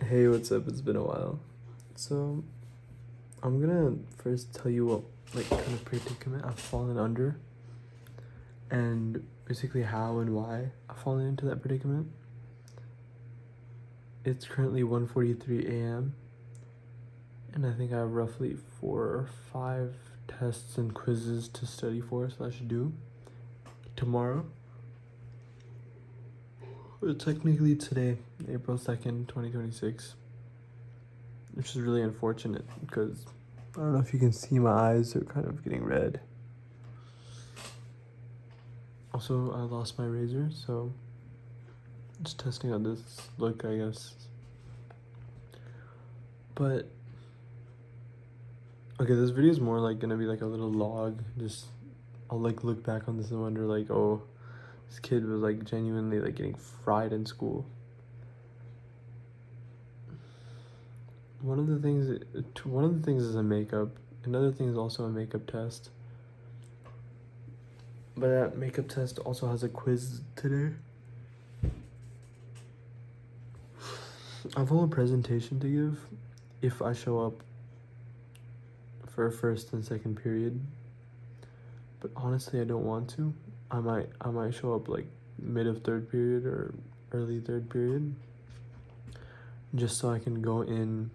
Hey, what's up? It's been a while. So, I'm gonna first tell you what, kind of predicament I've fallen under, and basically how and why I've fallen into that predicament. It's currently 1:43 a.m., and I think I have roughly 4 or 5 tests and quizzes to study for slash do tomorrow. Or technically today, April 2nd, 2026. Which is really unfortunate because I don't know if you can see my eyes are kind of getting red. Also, I lost my razor, so just testing out this look, I guess. But okay, this video is more like gonna be like a little log. Just I'll like look back on this and wonder like, oh, this kid was like genuinely like getting fried in school. One of the things is a makeup. Another thing is also a makeup test. But that makeup test also has a quiz today. I have a whole presentation to give if I show up for first and second period. But honestly, I don't want to. I might show up like mid of third period or early third period, just so I can go in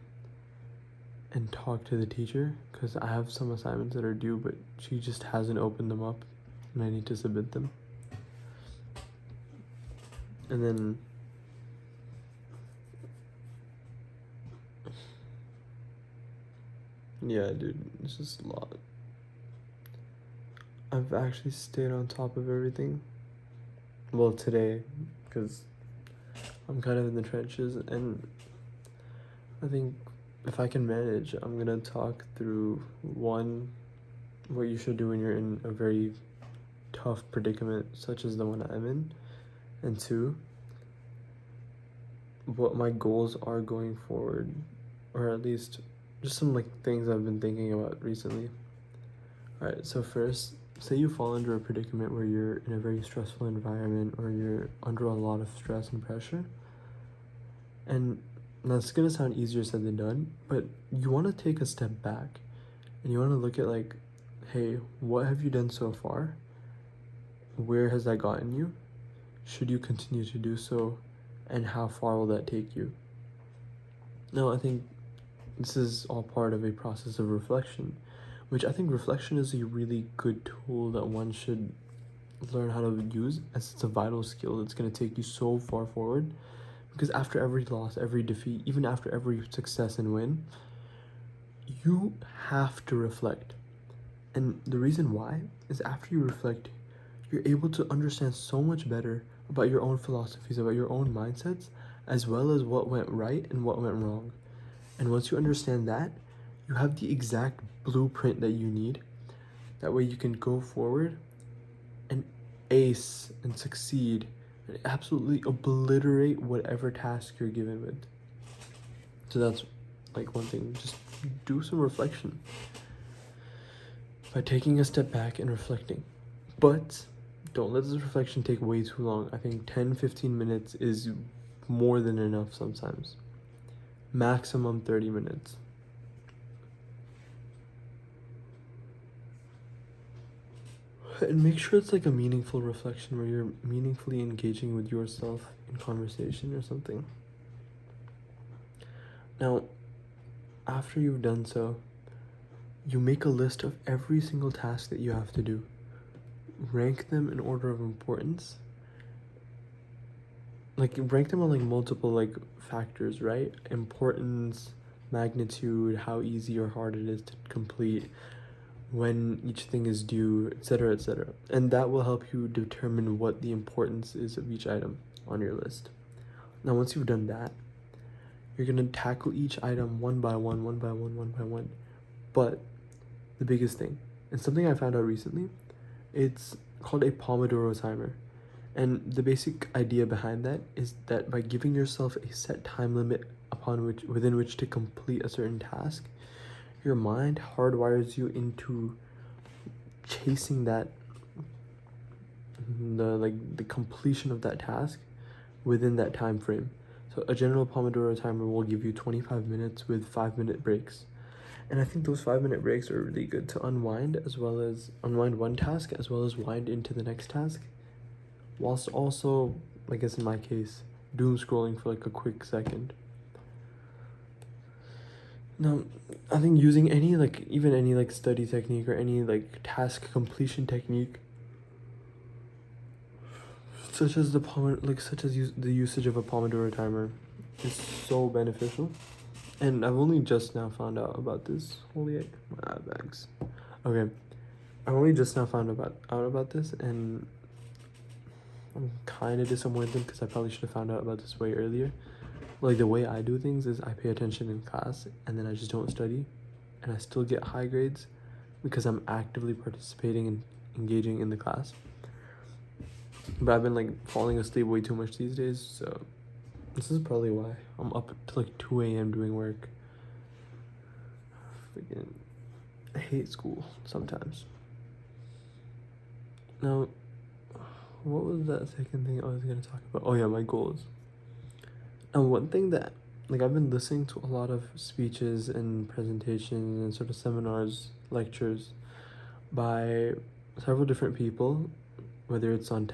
and talk to the teacher, because I have some assignments that are due, but she just hasn't opened them up and I need to submit them. And then yeah, dude, it's just a lot. I've actually stayed on top of everything. Well, today, because I'm kind of in the trenches, and I think if I can manage, I'm gonna talk through one, what you should do when you're in a very tough predicament such as the one I'm in, and two, what my goals are going forward, or at least just some like things I've been thinking about recently. Alright, so first, say you fall under a predicament where you're in a very stressful environment or you're under a lot of stress and pressure. And that's gonna sound easier said than done, but you want to take a step back and you want to look at like, hey, what have you done so far? Where has that gotten you? Should you continue to do so? And how far will that take you? Now, I think this is all part of a process of reflection, which I think reflection is a really good tool that one should learn how to use, as it's a vital skill that's going to take you so far forward. Because after every loss, every defeat, even after every success and win, you have to reflect. And the reason why is after you reflect, you're able to understand so much better about your own philosophies, about your own mindsets, as well as what went right and what went wrong. And once you understand that, you have the exact blueprint that you need. That way you can go forward and ace and succeed and absolutely obliterate whatever task you're given with. So that's like one thing. Just do some reflection by taking a step back and reflecting. But don't let this reflection take way too long. I think 10-15 minutes is more than enough sometimes. Maximum 30 minutes. And make sure it's like a meaningful reflection where you're meaningfully engaging with yourself in conversation or something. Now, after you've done so, you make a list of every single task that you have to do. Rank them in order of importance. Like, rank them on like multiple like factors, right? Importance, magnitude, how easy or hard it is to complete, when each thing is due, etc., etc. And that will help you determine what the importance is of each item on your list. Now, once you've done that, you're going to tackle each item one by one, one by one, one by one. But the biggest thing, and something I found out recently, it's called a Pomodoro timer. And the basic idea behind that is that by giving yourself a set time limit within which to complete a certain task, your mind hardwires you into chasing the completion of that task within that time frame. So a general Pomodoro timer will give you 25 minutes with 5-minute breaks. And I think those 5-minute breaks are really good to unwind, as well as unwind one task, as well as wind into the next task. Whilst also, I guess in my case, doom scrolling for like a quick second. Now, I think using any even any study technique or any task completion technique, such as the usage of a Pomodoro timer, is so beneficial. And I've only just now found out about this. Holy heck, my eye bags. Okay, I've only just now found out about this, and I'm kind of disappointed because I probably should have found out about this way earlier. Like, the way I do things is I pay attention in class, and then I just don't study, and I still get high grades because I'm actively participating and engaging in the class. But I've been falling asleep way too much these days, so this is probably why I'm up to 2 a.m. doing work. Freaking, I hate school sometimes. Now, what was that second thing I was gonna talk about? Oh yeah, my goals. And one thing that I've been listening to a lot of speeches and presentations and sort of seminars, lectures by several different people, whether it's on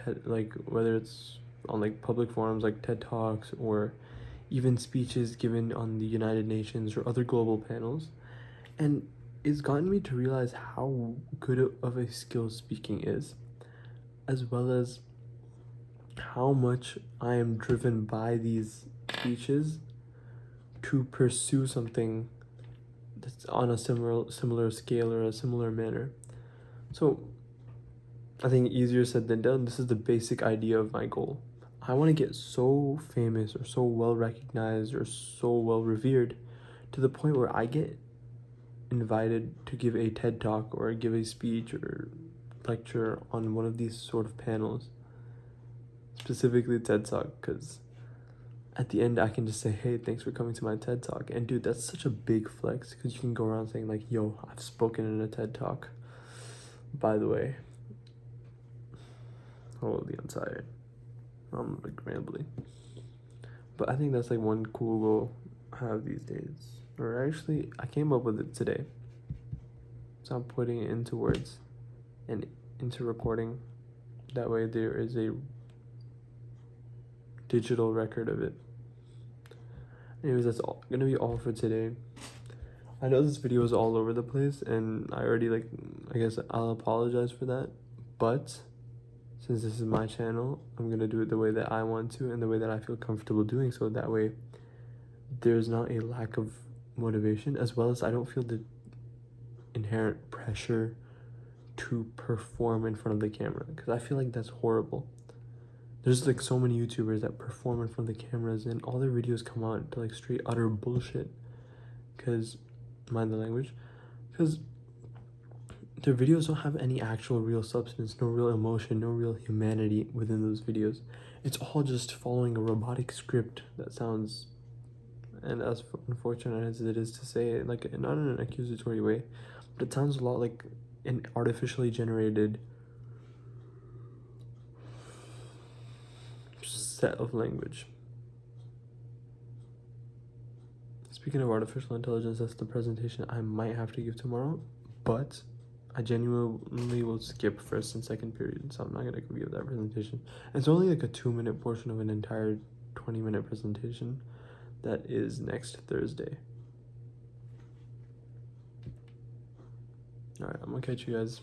whether it's on public forums like TED Talks, or even speeches given on the United Nations or other global panels. And it's gotten me to realize how good of a skill speaking is, as well as how much I am driven by these speeches to pursue something that's on a similar scale or a similar manner. So I think easier said than done. This is the basic idea of my goal. I want to get so famous or so well recognized or so well revered to the point where I get invited to give a TED Talk or give a speech or lecture on one of these sort of panels, specifically TED Talk, because at the end I can just say, hey, thanks for coming to my TED Talk. And dude, that's such a big flex, because you can go around saying yo, I've spoken in a TED Talk, by the way. Holy, I'm tired. I'm rambling. But I think that's one cool goal I have these days. Or actually, I came up with it today. So I'm putting it into words and into recording. That way there is a digital record of it. Anyways, that's gonna be all for today. I know this video is all over the place, and I already I guess I'll apologize for that. But since this is my channel, I'm gonna do it the way that I want to and the way that I feel comfortable doing, so that way there's not a lack of motivation, as well as I don't feel the inherent pressure to perform in front of the camera, because I feel that's horrible. There's so many YouTubers that perform in front of the cameras and all their videos come out to straight utter bullshit, because, mind the language, because their videos don't have any actual real substance, no real emotion, no real humanity within those videos. It's all just following a robotic script that sounds, and as unfortunate as it is to say it, not in an accusatory way, but it sounds a lot like an artificially generated set of language. Speaking of artificial intelligence, that's the presentation I might have to give tomorrow, but I genuinely will skip first and second period, so I'm not gonna give that presentation. It's only a 2-minute portion of an entire 20-minute presentation that is next Thursday. Alright, I'm gonna catch you guys